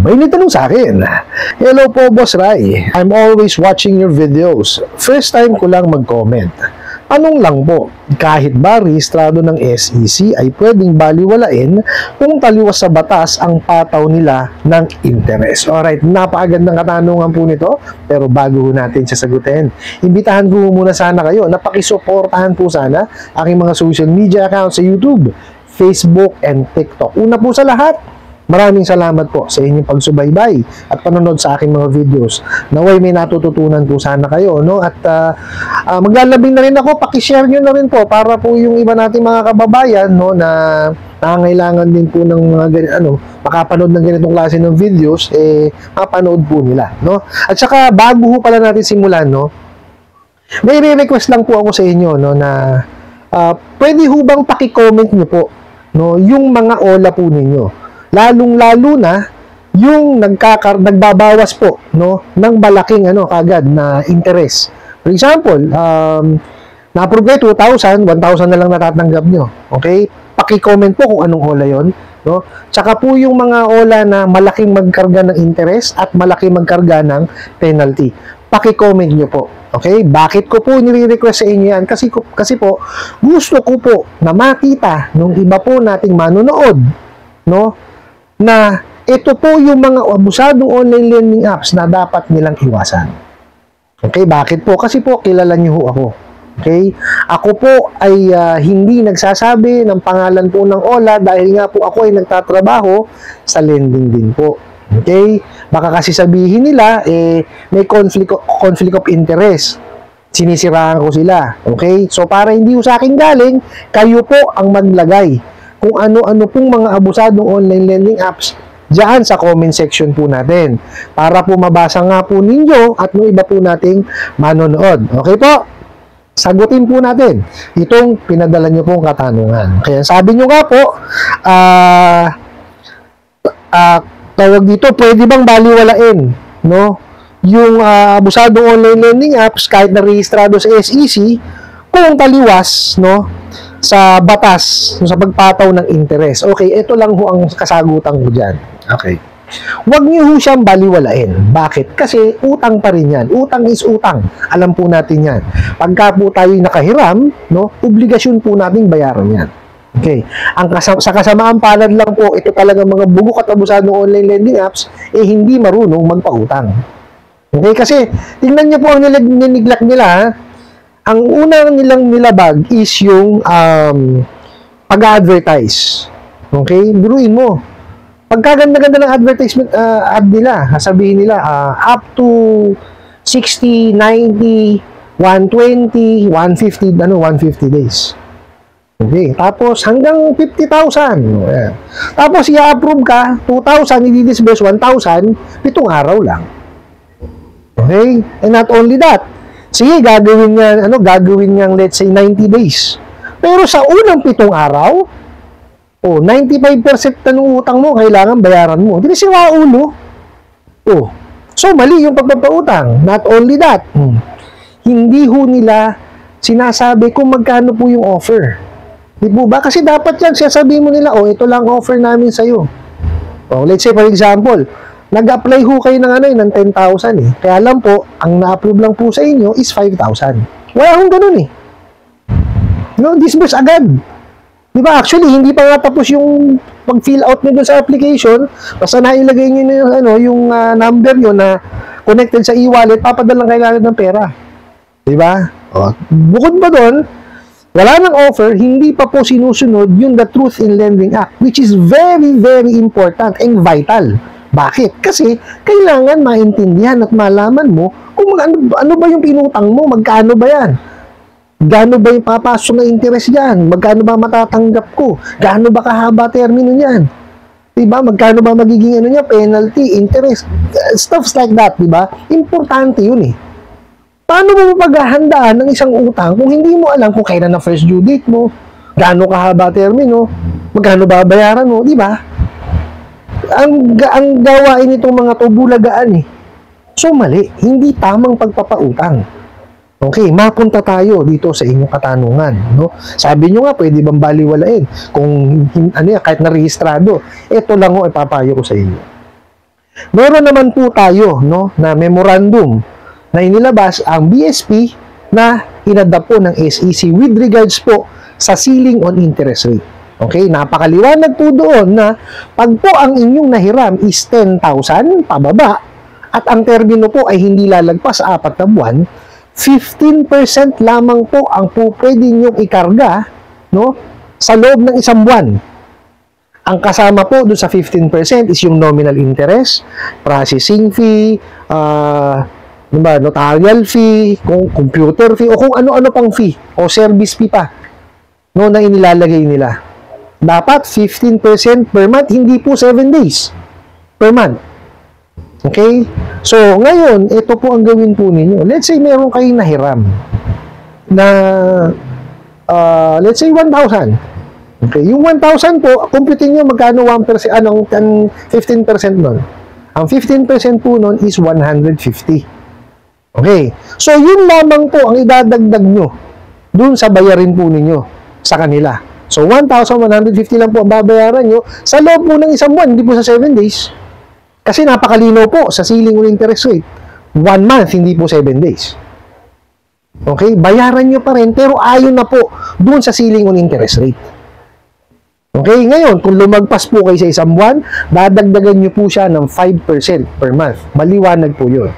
May nagtanong sa akin, "Hello po, Boss Rai. I'm always watching your videos. First time ko lang mag-comment. Anong lang po, kahit ba rehistrado ng SEC ay pwedeng baliwalain kung taliwas sa batas ang pataw nila ng interest?" Alright, napakagandang katanungan po nito. Pero bago natin sasagutin, imbitahan ko muna sana kayo na pakisuportahan po sana aking mga social media accounts sa YouTube, Facebook, and TikTok. Una po sa lahat, maraming salamat po sa inyong pagsubaybay at panonood sa aking mga videos. Naway may natututunan po sana kayo, no? At maglalabing na rin ako, paki-share nyo na rin po para po yung iba nating mga kababayan, no, na nangangailangan din po ng mga makapanood ng ganitong klase ng videos, mapanood po nila, no? At saka bago pala natin simulan, no, may re-request lang po ako sa inyo, no, na pwede ho bang paki-comment nyo po, no, yung mga ola po ninyo. Lalong-lalo na yung nagbabawas po, no, ng malaking kagad na interest. For example, na-approve kayo 2,000, 1,000 na lang natatanggap nyo. Okay? Paki-comment po kung anong ola yon, no? Tsaka po yung mga ola na malaking magkarga ng interest at malaking magkarga ng penalty. Paki-comment nyo po. Okay? Bakit ko po nire-request sa inyo yan? Kasi po, gusto ko po na makita nung iba po nating manonood, no, na ito po yung mga abusadong online lending apps na dapat nilang iwasan. Okay, bakit po? Kasi po, kilala niyo ho ako. Okay? Ako po ay hindi nagsasabi ng pangalan po ng OLA dahil nga po ako ay nagtatrabaho sa lending din po. Okay? Baka kasi sabihin nila, may conflict of interest. Sinisiraan ko sila. Okay? So, para hindi ho sa akin galing, kayo po ang maglagay kung ano-ano pong mga abusadong online lending apps dyan sa comment section po natin. Para po mabasa nga po ninyo at nung iba po nating manonood. Okay po? Sagutin po natin itong pinadala nyo pong katanungan. Kaya sabi nyo nga po, tawag dito, pwede bang baliwalain, no, yung abusadong online lending apps kahit na rehistrado sa SEC kung taliwas, no, sa batas, sa pagpataw ng interest. Okay, ito lang ho ang kasagutan ko dyan. Okay. Huwag niyo ho siyang baliwalain. Bakit? Kasi utang pa rin yan. Utang is utang. Alam po natin yan. Pagka po tayo nakahiram, no, obligasyon po nating bayaran yan. Okay. Sa kasamaan palad lang po, ito talaga mga bugok at abusadong online lending apps, hindi marunong magpautang. Okay? Kasi, tingnan niyo po ang nineglect nila, ha? Ang unang nilang nilabag is yung pag-advertise. Okay? Biruin mo. Pagkaganda-ganda ng advertisement ad nila, sabihin nila up to 60, 90, 120, 150, 150 days. Okay? Tapos hanggang 50,000. Ayan. Tapos i-approve ka, 2,000, i-disburse 1,000, 7 araw lang. Okay? And not only that, sige, gagawin niyang let's say 90 days. Pero sa unang 7 araw, 95% na ng utang mo, kailangan bayaran mo. Hindi siya ulo. So mali yung pagpapautang. Not only that, hindi ho nila sinasabi kung magkano po yung offer. Di po ba? Kasi dapat yan, sasabihin mo nila, ito lang offer namin sa'yo. Let's say for example, nag-apply ho kayo ng 10,000 Kaya lang po, ang na-approve lang po sa inyo is 5,000. Wala hong ganun No, disburse agad. Di ba? Actually, hindi pa nga tapos yung pag-fill out nyo dun sa application, basta nailagay nyo yung number nyo na connected sa e-wallet, papadalang kailangan ng pera. Di ba? Bukod ba doon, wala nang offer, hindi pa po sinusunod yung The Truth in Lending Act, which is very, very important and vital. Bakit? Kasi kailangan maintindihan at malaman mo kung ano ba yung pinutang mo, magkano ba yan? Gaano ba yung papasok na interest dyan? Magkano ba matatanggap ko? Gaano ba kahaba termino niyan? Diba? Magkano ba magiging penalty, interest, stuffs like that, diba? Importante yun Paano mo mapaghahandaan ng isang utang kung hindi mo alam kung kailan na first due date mo, gaano kahaba termino, magkano ba bayaran mo, diba? Ang gawain nitong mga to bulagaan So mali, hindi tamang pagpapautang. Okay, mapunta tayo dito sa inyong katanungan, no? Sabi nyo nga, pwede bang baliwalain kung kahit na rehistrado. Ito lang ipapayo ko sa inyo. Meron naman po tayo, no, na memorandum na inilabas ang BSP na inadapt po ng SEC with regards po sa ceiling on interest rate. Okay, napakaliwanag po doon na pag po ang inyong nahiram is 10,000 pababa at ang termino po ay hindi lalagpas sa 4 na buwan, 15% lamang po ang po pwede nyong ikarga, no, sa loob ng 1 buwan. Ang kasama po doon sa 15% is yung nominal interest, processing fee, notarial fee, computer fee, o kung ano-ano pang fee, o service fee pa, no, na inilalagay nila. Dapat 15% per month, hindi po 7 days per month. Okay? So, ngayon, ito po ang gawin po ninyo. Let's say, meron kayong nahiram na, let's say, 1,000. Okay? Yung 1,000 po, computin nyo magkano 1%, 15% nun. Ang 15% po nun is 150. Okay? So, yun lamang po ang idadagdag nyo dun sa bayarin po ninyo sa kanila. So, 1,150 lang po ang babayaran nyo sa loob po ng 1 buwan, hindi po sa 7 days. Kasi napakalino po sa ceiling on interest rate. 1 month, hindi po 7 days. Okay? Bayaran nyo pa rin, pero ayon na po doon sa ceiling on interest rate. Okay? Ngayon, kung lumagpas po kayo sa 1 buwan, dadagdagan nyo po siya ng 5% per month. Maliwanag po yun.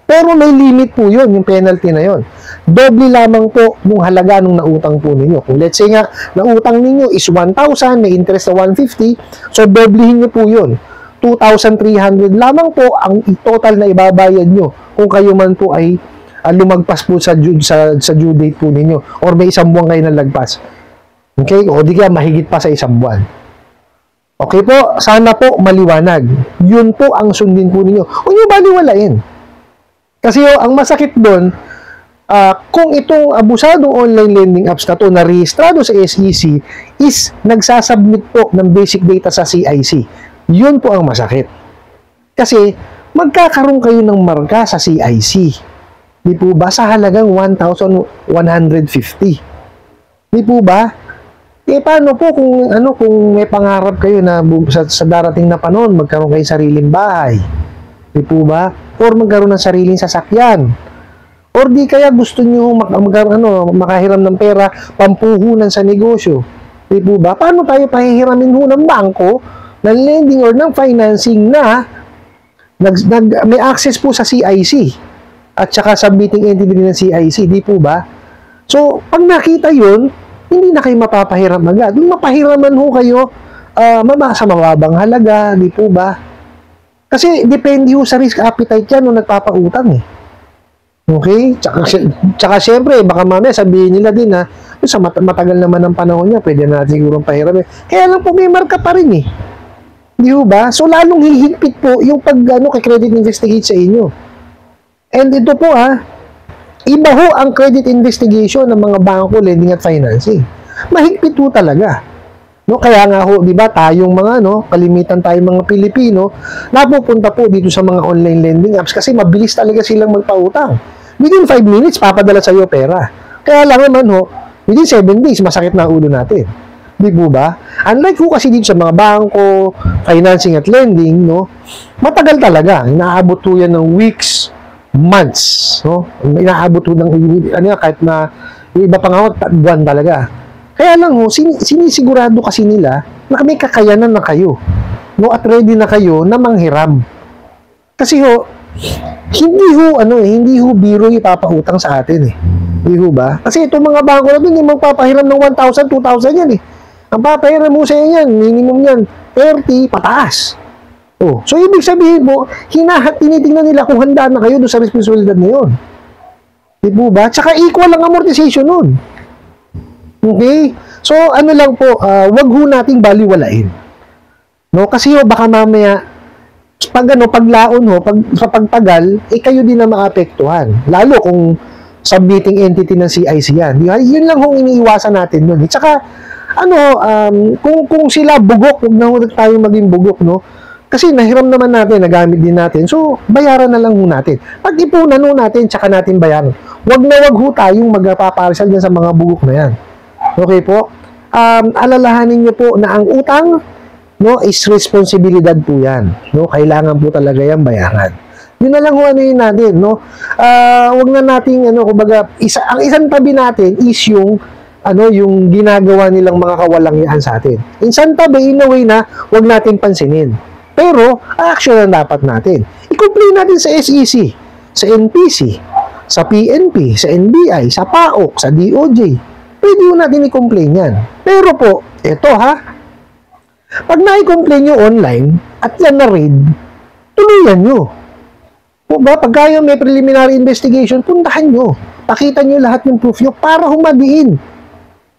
Pero may limit po yun, yung penalty na yun. Doble lamang po yung halaga ng nautang po ninyo. Kung let's say nga, nautang ninyo is 1,000, may interest na 150, so doblehin nyo po yun. 2,300 lamang po ang total na ibabayad nyo kung kayo man po ay lumagpas po sa due date po ninyo or may 1 buwan kayo na lagpas. Okay? O di kaya mahigit pa sa 1 buwan. Okay po? Sana po maliwanag. Yun po ang sundin po ninyo. Huwag nyo baliwalain. Kasi ang masakit doon, kung itong abusadong online lending apps na to na rehistrado sa SEC is nagsasubmit po ng basic data sa CIC. Yun po ang masakit. Kasi magkakaroon kayo ng marka sa CIC. Di po ba? Sa halagang 1,150. Di po ba? Paano po kung may pangarap kayo na sa darating na panahon magkaroon kayo sariling bahay? Di po ba? Or magkaroon ng sariling sasakyan? Or di kaya gusto nyo makahiram ng pera, pampuhunan sa negosyo? Di po ba? Paano tayo pahihiramin ho ng bangko, ng lending or ng financing na may access po sa CIC at saka submitting entity ng CIC? Di po ba? So, pag nakita yun, hindi na kayo mapapahiram agad. Kung mapahiraman ho kayo, sa mababang halaga, di po ba? Kasi depende ho sa risk appetite yan nung nagpapautang eh. Okay? Tsaka syempre, baka mamaya sabihin nila din na sa matagal naman ang panahon niya, pwede na siguro pahiram eh. Kaya lang po may marka pa rin eh. Di ba? So lalong hihigpit po yung credit investigate sa inyo. And ito po iba ho ang credit investigation ng mga bangko, lending at financing. Mahigpit po talaga. No, kaya nga ho, 'di ba, tayong mga kalimitan tayong mga Pilipino, napupunta po dito sa mga online lending apps kasi mabilis talaga silang magpautang. Within 5 minutes papadala sa iyo pera. Kaya lang naman ho, within 7 days masakit na ulo natin. Di po ba? Unlike ho kasi dito sa mga bangko, financing at lending, matagal talaga. Inaabot po yan ng weeks, months, Inaabot po ng kahit na yung iba pa nga buwan talaga. Kaya lang sinisigurado kasi nila na may kakayanan na kayo. At ready na kayo na manghiram. Kasi hindi ho biro ipapautang sa atin eh. Di ho ba? Kasi itong mga bangko na din, yung magpapahiram ng 1,000, 2,000 yan eh. Ang papahiram mo sa yan, minimum yan, 30 pataas. So ibig sabihin mo, tinitingnan nila kung handa na kayo doon sa responsibilidad na yun. Di po ba? Tsaka equal ang amortization nun. Okay? So, lang po, wag ho nating baliwalain. Kasi baka mamaya, paglaon sa pagtagal, kayo din na maapektuhan. Lalo kung submitting entity ng CIC yan. Yun lang hong iniiwasan natin nun. Tsaka, kung sila bugok, huwag na huwag tayo maging bugok, Kasi nahiram naman natin, nagamit din natin. So, bayaran na lang ho natin. Pag-ipunan ho natin, tsaka natin bayaran. Wag ho tayong magpaparsal dyan sa mga bugok na yan. Okay po? Alalahanin nyo po na ang utang no, is responsibilidad po yan. No? Kailangan po talaga yan bayaran. Yun na lang ano yun natin, no? Wag na nating, kumbaga, ang isang tabi natin is yung, yung ginagawa nilang mga kawalangyaan sa atin. Isang tabi, in a way na, wag natin pansinin. Pero, action na dapat natin. I-complain natin sa SEC, sa NPC, sa PNP, sa NBI, sa PAOK, sa DOJ. Pwede yun natin i-complain yan. Pero po, eto ha, pag na-i-complain nyo online, at yan na-raid, tuluyan nyo. O ba, pag kayo may preliminary investigation, puntahan nyo. Pakita nyo lahat ng proof nyo para humadiin.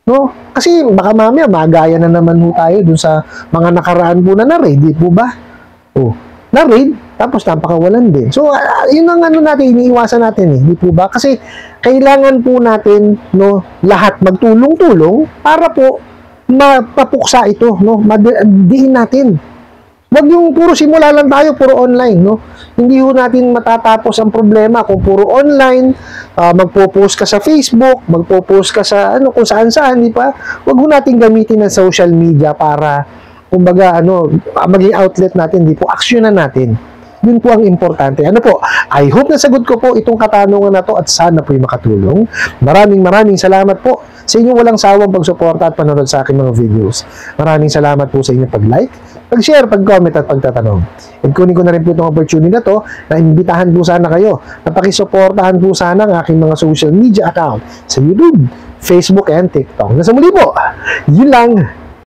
No? Kasi baka mamaya, magaya na naman po tayo dun sa mga nakaraan po na na-raid, di po ba? O, na-raid, tapos napakawalan din. So, yun ang natin, iniiwasan natin di po ba? Kasi kailangan po natin, no, lahat magtulong-tulong para po mapapuksa ito, no? Madiin natin. Wag yung puro simula lang tayo, puro online, no? Hindi ho natin matatapos ang problema kung puro online, magpo-post ka sa Facebook, magpo-post ka sa kung saan-saan, di ba? Wag ho natin gamitin ang social media para, kumbaga, maging outlet natin, di po, aksyonan natin. Yun po ang importante. Po, I hope na sagot ko po itong katanungan na to at sana po'y makatulong. Maraming salamat po sa inyong walang sawang pagsuporta at panonood sa aking mga videos. Maraming salamat po sa inyong pag-like, pag-share, pag-comment at pagtatanong. And kunin ko na rin po itong opportunity na to na imbitahan po sana kayo na pakisuportahan po sana ang aking mga social media account sa YouTube, Facebook, and TikTok. Nasa muli po, yun lang.